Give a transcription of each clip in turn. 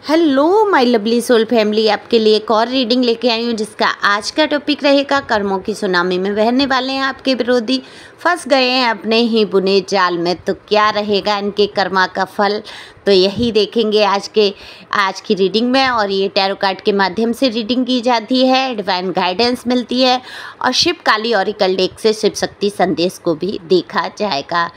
Hello my lovely soul family, आपके लिए एक और रीडिंग लेके आई हूँ जिसका आज का टॉपिक रहेगा कर्मों की सुनामी में बहने वाले हैं आपके विरोधी, फंस गए हैं अपने ही बुने जाल में। तो क्या रहेगा इनके कर्मा का फल, तो यही देखेंगे आज की रीडिंग में। और ये टैरो कार्ड के माध्यम से रीडिंग की जाती है, डिवाइन गाइडेंस मिलती है और शिव काली ऑरिकल डेक से शिव शक्ति संदेश को भी देखा जाएगा।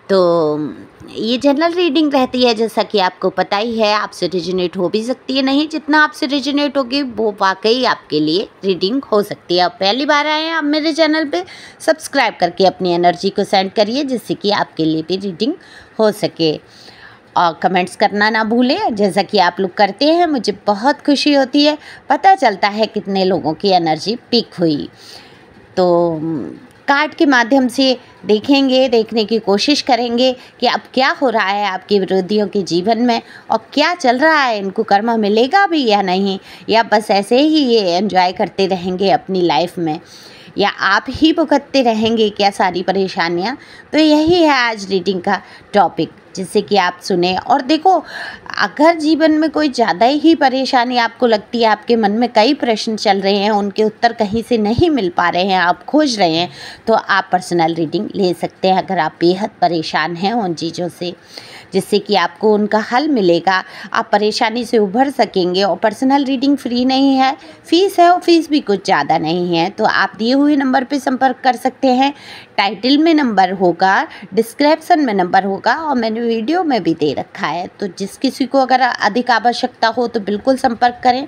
तो ये जनरल रीडिंग रहती है, जैसा कि आपको पता ही है। आपसे रिजोनेट हो भी सकती है, नहीं जितना आपसे रिजोनेट होगी वो वाकई आपके लिए रीडिंग हो सकती है। अब पहली बार आए हैं आप मेरे चैनल पे, सब्सक्राइब करके अपनी एनर्जी को सेंड करिए जिससे कि आपके लिए भी रीडिंग हो सके। और कमेंट्स करना ना भूलें, जैसा कि आप लोग करते हैं मुझे बहुत खुशी होती है, पता चलता है कितने लोगों की एनर्जी पीक हुई। तो कार्ड के माध्यम से देखने की कोशिश करेंगे कि अब क्या हो रहा है आपके विरोधियों के जीवन में और क्या चल रहा है, इनको कर्मा मिलेगा भी या नहीं, या बस ऐसे ही ये एंजॉय करते रहेंगे अपनी लाइफ में, या आप ही भुगतते रहेंगे क्या सारी परेशानियाँ। तो यही है आज रीडिंग का टॉपिक, जिससे कि आप सुने। और देखो, अगर जीवन में कोई ज़्यादा ही परेशानी आपको लगती है, आपके मन में कई प्रश्न चल रहे हैं, उनके उत्तर कहीं से नहीं मिल पा रहे हैं, आप खोज रहे हैं, तो आप पर्सनल रीडिंग ले सकते हैं अगर आप बेहद परेशान हैं उन चीज़ों से, जिससे कि आपको उनका हल मिलेगा, आप परेशानी से उभर सकेंगे। और पर्सनल रीडिंग फ्री नहीं है, फीस है और फीस भी कुछ ज़्यादा नहीं है। तो आप दिए हुए नंबर पे संपर्क कर सकते हैं, टाइटल में नंबर होगा, डिस्क्रिप्शन में नंबर होगा और मैंने वीडियो में भी दे रखा है। तो जिस किसी को अगर अधिक आवश्यकता हो तो बिल्कुल संपर्क करें,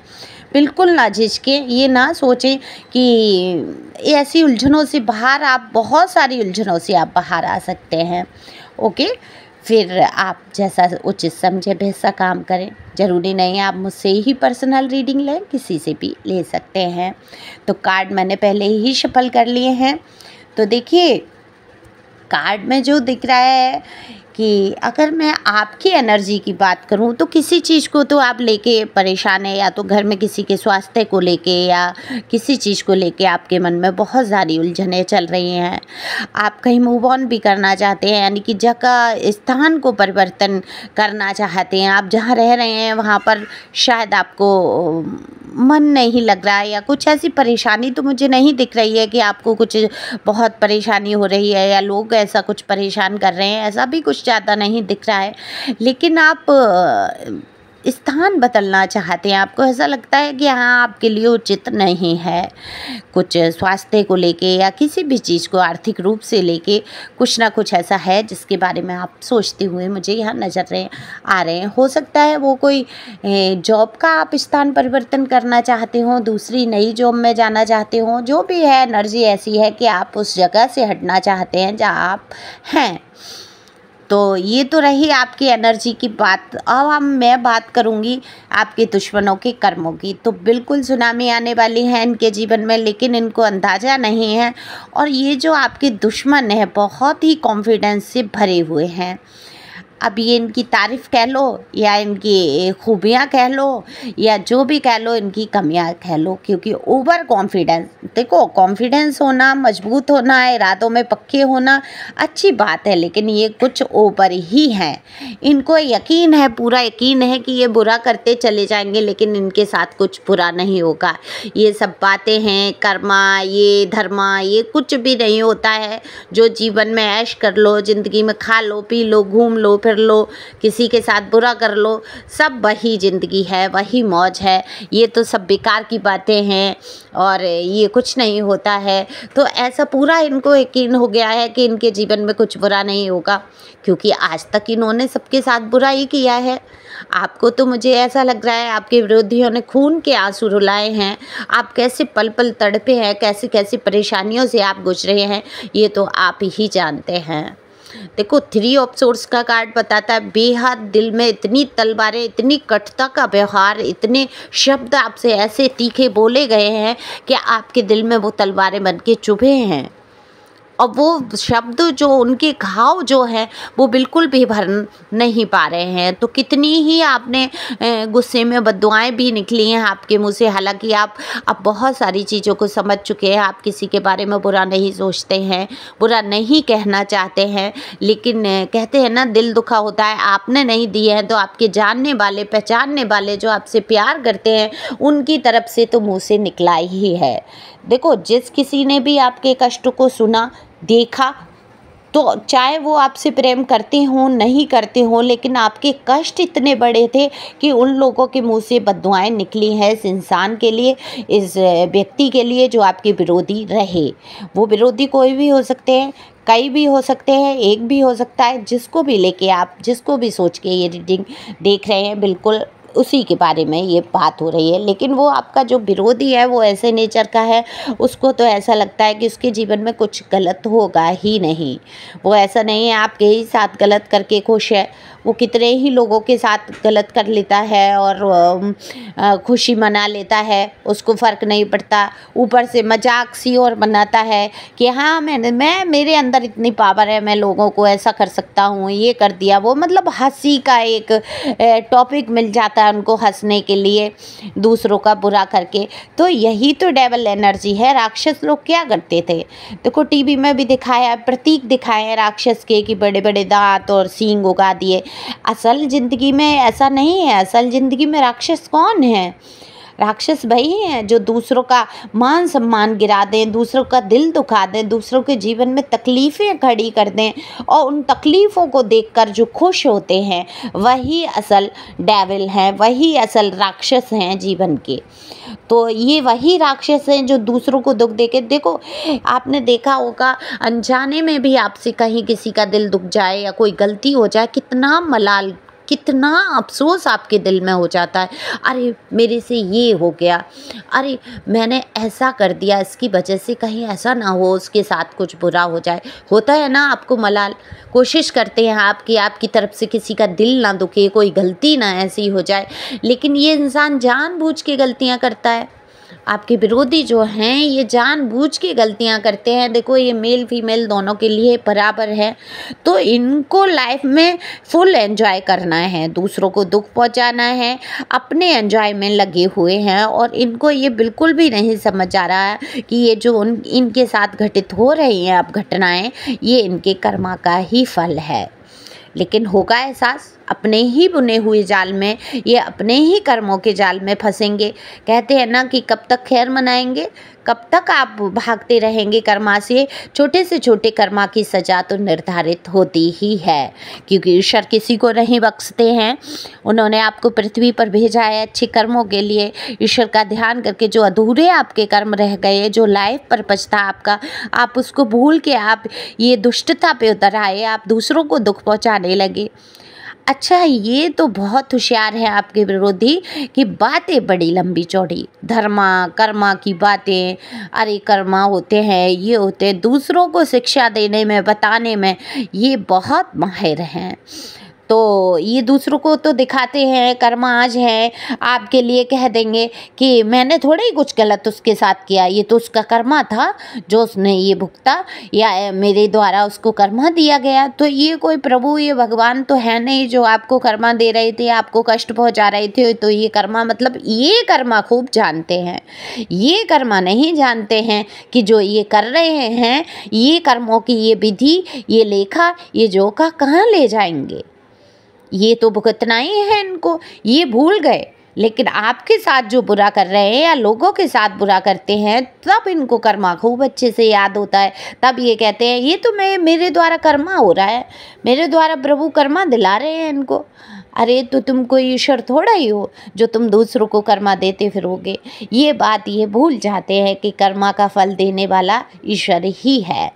बिल्कुल ना झिझकें। ये ना सोचें कि ऐसी उलझनों से बाहर, आप बहुत सारी उलझनों से आप बाहर आ सकते हैं। ओके, फिर आप जैसा उचित समझे वैसा काम करें। ज़रूरी नहीं है आप मुझसे ही पर्सनल रीडिंग लें, किसी से भी ले सकते हैं। तो कार्ड मैंने पहले ही शफल कर लिए हैं। तो देखिए, कार्ड में जो दिख रहा है कि अगर मैं आपकी एनर्जी की बात करूं तो किसी चीज़ को तो आप लेके परेशान है, या तो घर में किसी के स्वास्थ्य को लेके या किसी चीज़ को लेके आपके मन में बहुत सारी उलझनें चल रही हैं। आप कहीं मूव ऑन भी करना चाहते हैं, यानी कि जगह स्थान को परिवर्तन करना चाहते हैं। आप जहाँ रह रहे हैं वहाँ पर शायद आपको मन नहीं लग रहा है, या कुछ ऐसी परेशानी तो मुझे नहीं दिख रही है कि आपको कुछ बहुत परेशानी हो रही है या लोग ऐसा कुछ परेशान कर रहे हैं, ऐसा भी कुछ ज़्यादा नहीं दिख रहा है। लेकिन आप स्थान बदलना चाहते हैं, आपको ऐसा लगता है कि हाँ आपके लिए उचित नहीं है, कुछ स्वास्थ्य को लेके या किसी भी चीज़ को आर्थिक रूप से लेके कुछ ना कुछ ऐसा है जिसके बारे में आप सोचते हुए मुझे यहाँ नज़र आ रहे हैं। हो सकता है वो कोई जॉब का आप स्थान परिवर्तन करना चाहते हो, दूसरी नई जॉब में जाना चाहते हो, जो भी है एनर्जी ऐसी है कि आप उस जगह से हटना चाहते हैं जहाँ आप हैं। तो ये तो रही आपकी एनर्जी की बात। अब मैं बात करूँगी आपके दुश्मनों के कर्मों की। तो बिल्कुल सुनामी आने वाली है इनके जीवन में, लेकिन इनको अंदाज़ा नहीं है। और ये जो आपके दुश्मन हैं बहुत ही कॉन्फिडेंस से भरे हुए हैं। अब ये इनकी तारीफ़ कह लो या इनकी खूबियाँ कह लो या जो भी कह लो, इनकी कमियाँ कह लो, क्योंकि ओवर कॉन्फिडेंस, देखो कॉन्फिडेंस होना, मजबूत होना, इरादों में पक्के होना अच्छी बात है, लेकिन ये कुछ ओवर ही हैं। इनको यकीन है, पूरा यकीन है कि ये बुरा करते चले जाएंगे लेकिन इनके साथ कुछ बुरा नहीं होगा। ये सब बातें हैं, कर्मा, ये धर्मा, ये कुछ भी नहीं होता है। जो जीवन में ऐश कर लो, ज़िंदगी में खा लो, पी लो, घूम लो, फिर लो, किसी के साथ बुरा कर लो, सब वही ज़िंदगी है, वही मौज है। ये तो सब बेकार की बातें हैं और ये कुछ नहीं होता है। तो ऐसा पूरा इनको यकीन हो गया है कि इनके जीवन में कुछ बुरा नहीं होगा, क्योंकि आज तक इन्होंने सबके साथ बुरा ही किया है। आपको तो मुझे ऐसा लग रहा है आपके विरोधियों ने खून के आंसू रुलाए हैं। आप कैसे पल पल तड़पे हैं, कैसी कैसी परेशानियों से आप गुजरे हैं, ये तो आप ही जानते हैं। देखो, 3 ऑफ सोर्स का कार्ड बताता है बेहद दिल में इतनी तलवारें, इतनी कटुता का व्यवहार, इतने शब्द आपसे ऐसे तीखे बोले गए हैं कि आपके दिल में वो तलवारें बन के चुभे हैं। और वो शब्द जो उनके घाव जो हैं वो बिल्कुल भी भर नहीं पा रहे हैं। तो कितनी ही आपने गुस्से में बद्दुआएं भी निकली हैं आपके मुंह से। हालांकि आप अब बहुत सारी चीज़ों को समझ चुके हैं, आप किसी के बारे में बुरा नहीं सोचते हैं, बुरा नहीं कहना चाहते हैं, लेकिन कहते हैं ना, दिल दुखा होता है। आपने नहीं दिए हैं तो आपके जानने वाले, पहचानने वाले, जो आपसे प्यार करते हैं, उनकी तरफ से तो मुँह से निकला ही है। देखो, जिस किसी ने भी आपके कष्ट को सुना, देखा, तो चाहे वो आपसे प्रेम करते हों नहीं करते हों, लेकिन आपके कष्ट इतने बड़े थे कि उन लोगों के मुंह से बद्दुआएं निकली हैं इस इंसान के लिए, इस व्यक्ति के लिए जो आपके विरोधी रहे। वो विरोधी कोई भी हो सकते हैं, कई भी हो सकते हैं, एक भी हो सकता है। जिसको भी लेके आप, जिसको भी सोच के ये रीडिंग देख रहे हैं, बिल्कुल उसी के बारे में ये बात हो रही है। लेकिन वो आपका जो विरोधी है वो ऐसे नेचर का है, उसको तो ऐसा लगता है कि उसके जीवन में कुछ गलत होगा ही नहीं। वो ऐसा नहीं है आपके ही साथ गलत करके खुश है, वो कितने ही लोगों के साथ गलत कर लेता है और खुशी मना लेता है, उसको फ़र्क नहीं पड़ता। ऊपर से मजाक सी और बनाता है कि हाँ, मैं मेरे अंदर इतनी पावर है, मैं लोगों को ऐसा कर सकता हूँ, ये कर दिया वो। मतलब हंसी का एक टॉपिक मिल जाता है उनको हंसने के लिए, दूसरों का बुरा करके। तो यही तो डेविल एनर्जी है। राक्षस लोग क्या करते थे, देखो टीवी में भी दिखाया, प्रतीक दिखाए हैं राक्षस के कि बड़े बड़े दांत और सींग उगा दिए। असल ज़िंदगी में ऐसा नहीं है। असल ज़िंदगी में राक्षस कौन है? राक्षस वही हैं जो दूसरों का मान सम्मान गिरा दें, दूसरों का दिल दुखा दें, दूसरों के जीवन में तकलीफ़ें खड़ी कर दें, और उन तकलीफ़ों को देखकर जो खुश होते हैं, वही असल डेविल हैं, वही असल राक्षस हैं जीवन के। तो ये वही राक्षस हैं जो दूसरों को दुख देके, देखो आपने देखा होगा, अनजाने में भी आपसे कहीं किसी का दिल दुख जाए या कोई गलती हो जाए, कितना मलाल, कितना अफसोस आपके दिल में हो जाता है। अरे मेरे से ये हो गया, अरे मैंने ऐसा कर दिया, इसकी वजह से कहीं ऐसा ना हो उसके साथ कुछ बुरा हो जाए। होता है ना आपको मलाल? कोशिश करते हैं आप कि आपकी तरफ से किसी का दिल ना दुखे, कोई गलती ना ऐसी हो जाए, लेकिन ये इंसान जानबूझ के गलतियां करता है। आपके विरोधी जो हैं ये जानबूझ के गलतियां करते हैं। देखो, ये मेल फीमेल दोनों के लिए बराबर है। तो इनको लाइफ में फुल एंजॉय करना है, दूसरों को दुख पहुंचाना है, अपने एंजॉय में लगे हुए हैं, और इनको ये बिल्कुल भी नहीं समझ आ रहा है कि ये जो इनके साथ घटित हो रही हैं अब घटनाएं, ये इनके कर्मा का ही फल है। लेकिन होगा एहसास, अपने ही बुने हुए जाल में, ये अपने ही कर्मों के जाल में फंसेंगे। कहते हैं ना कि कब तक खैर मनाएंगे, कब तक आप भागते रहेंगे कर्मा से। छोटे से छोटे कर्मा की सज़ा तो निर्धारित होती ही है, क्योंकि ईश्वर किसी को नहीं बख्शते हैं। उन्होंने आपको पृथ्वी पर भेजा है अच्छे कर्मों के लिए। ईश्वर का ध्यान करके जो अधूरे आपके कर्म रह गए, जो लाइफ पर्पज था आपका, आप उसको भूल के आप ये दुष्टता पे उतर आए, आप दूसरों को दुख पहुंचाने लगे। अच्छा, ये तो बहुत होशियार है आपके विरोधी कि बातें बड़ी लंबी चौड़ी, धर्मा कर्मा की बातें, अरे कर्मा होते हैं, ये होते हैं, दूसरों को शिक्षा देने में, बताने में ये बहुत माहिर हैं। तो ये दूसरों को तो दिखाते हैं कर्मा आज है, आपके लिए कह देंगे कि मैंने थोड़ा ही कुछ गलत उसके साथ किया, ये तो उसका कर्मा था जो उसने ये भुगता, या मेरे द्वारा उसको कर्मा दिया गया। तो ये कोई प्रभु, ये भगवान तो है नहीं जो आपको कर्मा दे रहे थे, आपको कष्ट पहुंचा रहे थे। तो ये कर्मा मतलब ये कर्मा खूब जानते हैं, ये कर्मा नहीं जानते हैं कि जो ये कर रहे हैं, ये कर्मों की ये विधि, ये लेखा, ये जोखा कहाँ ले जाएंगे। ये तो भुगतना ही है इनको, ये भूल गए। लेकिन आपके साथ जो बुरा कर रहे हैं या लोगों के साथ बुरा करते हैं, तब इनको कर्मा खूब अच्छे से याद होता है। तब ये कहते हैं ये तो मेरे द्वारा कर्मा हो रहा है, मेरे द्वारा प्रभु कर्मा दिला रहे हैं इनको। अरे तो तुम कोई ईश्वर थोड़ा ही हो जो तुम दूसरों को कर्मा देते फिरोगे। ये बात ये भूल जाते हैं कि कर्मा का फल देने वाला ईश्वर ही है।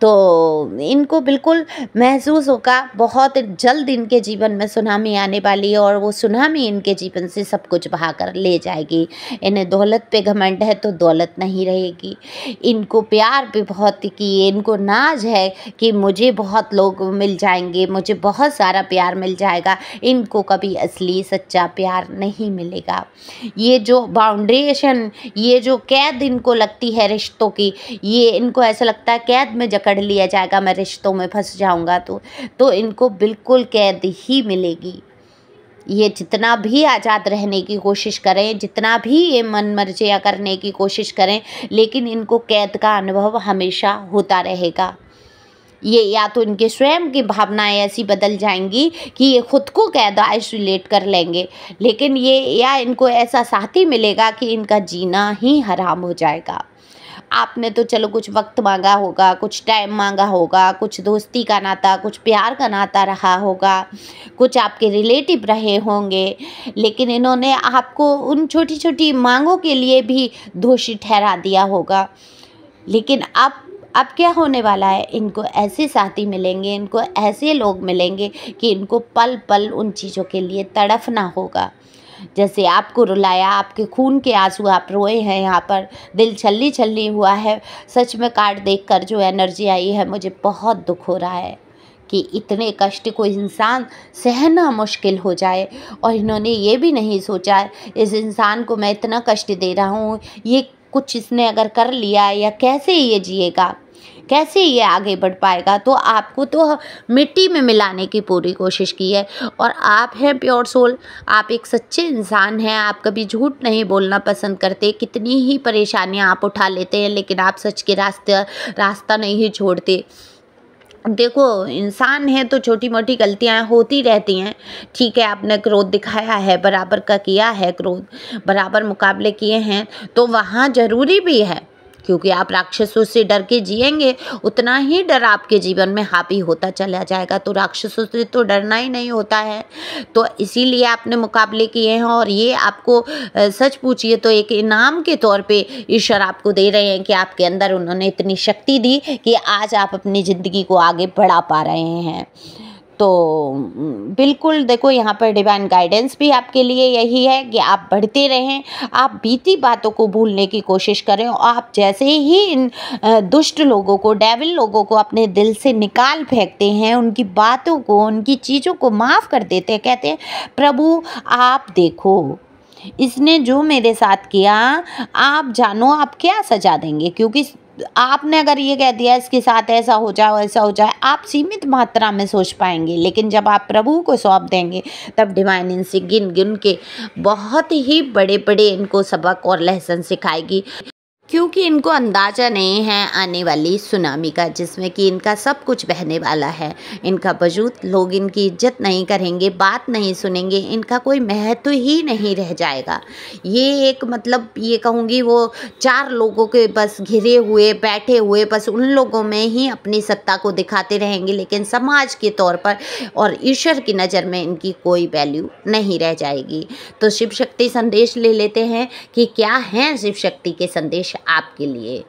तो इनको बिल्कुल महसूस होगा बहुत जल्द इनके जीवन में सुनामी आने वाली है, और वो सुनामी इनके जीवन से सब कुछ बहा कर ले जाएगी। इन्हें दौलत पे घमंड है तो दौलत नहीं रहेगी। इनको प्यार पे बहुत कि इनको नाज है कि मुझे बहुत लोग मिल जाएंगे, मुझे बहुत सारा प्यार मिल जाएगा। इनको कभी असली सच्चा प्यार नहीं मिलेगा। ये जो बाउंड्रेशन, ये जो कैद इनको लगती है रिश्तों की, ये इनको ऐसा लगता है कैद में जकड़ लिया जाएगा, मैं रिश्तों में फंस जाऊंगा तो इनको बिल्कुल कैद ही मिलेगी। ये जितना भी आज़ाद रहने की कोशिश करें, जितना भी ये मनमर्जियाँ करने की कोशिश करें, लेकिन इनको कैद का अनुभव हमेशा होता रहेगा। ये या तो इनके स्वयं की भावनाएं ऐसी बदल जाएंगी कि ये खुद को कैद आइसोलेट कर लेंगे, लेकिन ये या इनको ऐसा साथी मिलेगा कि इनका जीना ही हराम हो जाएगा। आपने तो चलो कुछ वक्त मांगा होगा, कुछ टाइम मांगा होगा, कुछ दोस्ती का नाता, कुछ प्यार का नाता रहा होगा, कुछ आपके रिलेटिव रहे होंगे, लेकिन इन्होंने आपको उन छोटी छोटी मांगों के लिए भी दोषी ठहरा दिया होगा। लेकिन अब क्या होने वाला है, इनको ऐसे साथी मिलेंगे, इनको ऐसे लोग मिलेंगे कि इनको पल पल उन चीज़ों के लिए तड़फना होगा। जैसे आपको रुलाया, आपके खून के आंसू आप रोए हैं, यहाँ पर दिल छल्ली छल्ली हुआ है। सच में कार्ड देखकर जो एनर्जी आई है, मुझे बहुत दुख हो रहा है कि इतने कष्ट को इंसान सहना मुश्किल हो जाए, और इन्होंने ये भी नहीं सोचा इस इंसान को मैं इतना कष्ट दे रहा हूँ, ये कुछ इसने अगर कर लिया या कैसे ये जिएगा, कैसे ये आगे बढ़ पाएगा। तो आपको तो मिट्टी में मिलाने की पूरी कोशिश की है, और आप हैं प्योर सोल, आप एक सच्चे इंसान हैं, आप कभी झूठ नहीं बोलना पसंद करते। कितनी ही परेशानियां आप उठा लेते हैं, लेकिन आप सच के रास्ता नहीं छोड़ते। देखो, इंसान है तो छोटी मोटी गलतियां होती रहती हैं। ठीक है, आपने क्रोध दिखाया है, बराबर का किया है क्रोध, बराबर मुकाबले किए हैं, तो वहाँ ज़रूरी भी है, क्योंकि आप राक्षसों से डर के जिएंगे, उतना ही डर आपके जीवन में हावी होता चला जाएगा। तो राक्षसों से तो डरना ही नहीं होता है, तो इसीलिए आपने मुकाबले किए हैं। और ये आपको सच पूछिए तो एक इनाम के तौर पे ईश्वर आपको दे रहे हैं कि आपके अंदर उन्होंने इतनी शक्ति दी कि आज आप अपनी ज़िंदगी को आगे बढ़ा पा रहे हैं। तो बिल्कुल देखो, यहाँ पर डिवाइन गाइडेंस भी आपके लिए यही है कि आप बढ़ते रहें, आप बीती बातों को भूलने की कोशिश करें, और आप जैसे ही इन दुष्ट लोगों को, डेविल लोगों को अपने दिल से निकाल फेंकते हैं, उनकी बातों को, उनकी चीज़ों को माफ़ कर देते हैं, कहते हैं प्रभु आप देखो, इसने जो मेरे साथ किया, आप जानो आप क्या सजा देंगे, क्योंकि आपने अगर ये कह दिया इसके साथ ऐसा हो जाए ऐसा हो जाए, आप सीमित मात्रा में सोच पाएंगे। लेकिन जब आप प्रभु को सौंप देंगे, तब डिवाइन इनसे गिन गिन के बहुत ही बड़े बड़े इनको सबक और लेसन सिखाएगी, क्योंकि इनको अंदाज़ा नहीं है आने वाली सुनामी का, जिसमें कि इनका सब कुछ बहने वाला है। इनका वजूद, लोग इनकी इज्जत नहीं करेंगे, बात नहीं सुनेंगे, इनका कोई महत्व ही नहीं रह जाएगा। ये एक मतलब ये कहूँगी वो चार लोगों के बस घिरे हुए बैठे हुए, बस उन लोगों में ही अपनी सत्ता को दिखाते रहेंगे, लेकिन समाज के तौर पर और ईश्वर की नज़र में इनकी कोई वैल्यू नहीं रह जाएगी। तो शिव शक्ति संदेश ले लेते हैं कि क्या हैं शिव शक्ति के संदेश आपके लिए।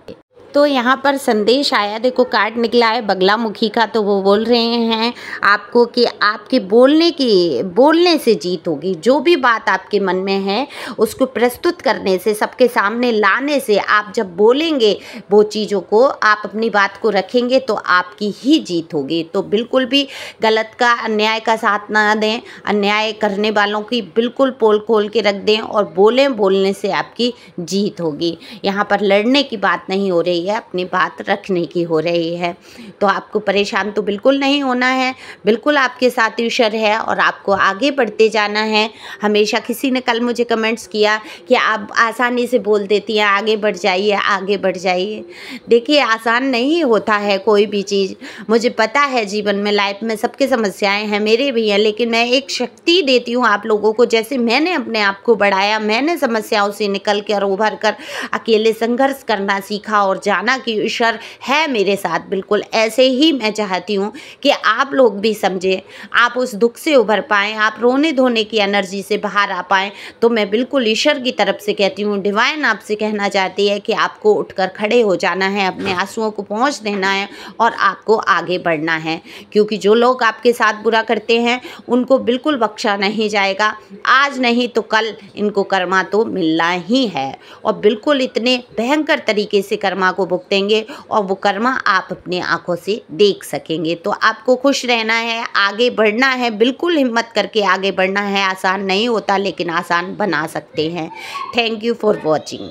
तो यहाँ पर संदेश आया, देखो कार्ड निकला है बगलामुखी का, तो वो बोल रहे हैं आपको कि आपके बोलने से जीत होगी। जो भी बात आपके मन में है उसको प्रस्तुत करने से, सबके सामने लाने से, आप जब बोलेंगे वो चीज़ों को, आप अपनी बात को रखेंगे तो आपकी ही जीत होगी। तो बिल्कुल भी गलत का, अन्याय का साथ ना दें, अन्याय करने वालों की बिल्कुल पोल खोल के रख दें, और बोलने से आपकी जीत होगी। यहाँ पर लड़ने की बात नहीं हो रही है, अपनी बात रखने की हो रही है। तो आपको परेशान तो बिल्कुल नहीं होना है, बिल्कुल आपके साथ ईश्वर है और आपको आगे बढ़ते जाना है। हमेशा किसी ने कल मुझे कमेंट्स किया कि आप आसानी से बोल देती हैं आगे बढ़ जाइए, आगे बढ़ जाइए। देखिए, आसान नहीं होता है कोई भी चीज़, मुझे पता है जीवन में, लाइफ में सबके समस्याएं हैं, मेरे भी हैं, लेकिन मैं एक शक्ति देती हूँ आप लोगों को। जैसे मैंने अपने आप को बढ़ाया, मैंने समस्याओं से निकल कर उभर कर अकेले संघर्ष करना सीखा और जाना कि ईश्वर है मेरे साथ, बिल्कुल ऐसे ही मैं चाहती हूँ कि आप लोग भी समझें, आप उस दुख से उभर पाएँ, आप रोने धोने की एनर्जी से बाहर आ पाएँ। तो मैं बिल्कुल ईश्वर की तरफ से कहती हूँ, डिवाइन आपसे कहना चाहती है कि आपको उठकर खड़े हो जाना है, अपने आंसुओं को पहुँच देना है और आपको आगे बढ़ना है। क्योंकि जो लोग आपके साथ बुरा करते हैं उनको बिल्कुल बख्शा नहीं जाएगा, आज नहीं तो कल इनको कर्मा तो मिलना ही है, और बिल्कुल इतने भयंकर तरीके से कर्मा को भुगतेंगे और वो कर्मा आप अपनी आंखों से देख सकेंगे। तो आपको खुश रहना है, आगे बढ़ना है, बिल्कुल हिम्मत करके आगे बढ़ना है। आसान नहीं होता लेकिन आसान बना सकते हैं। Thank you for watching.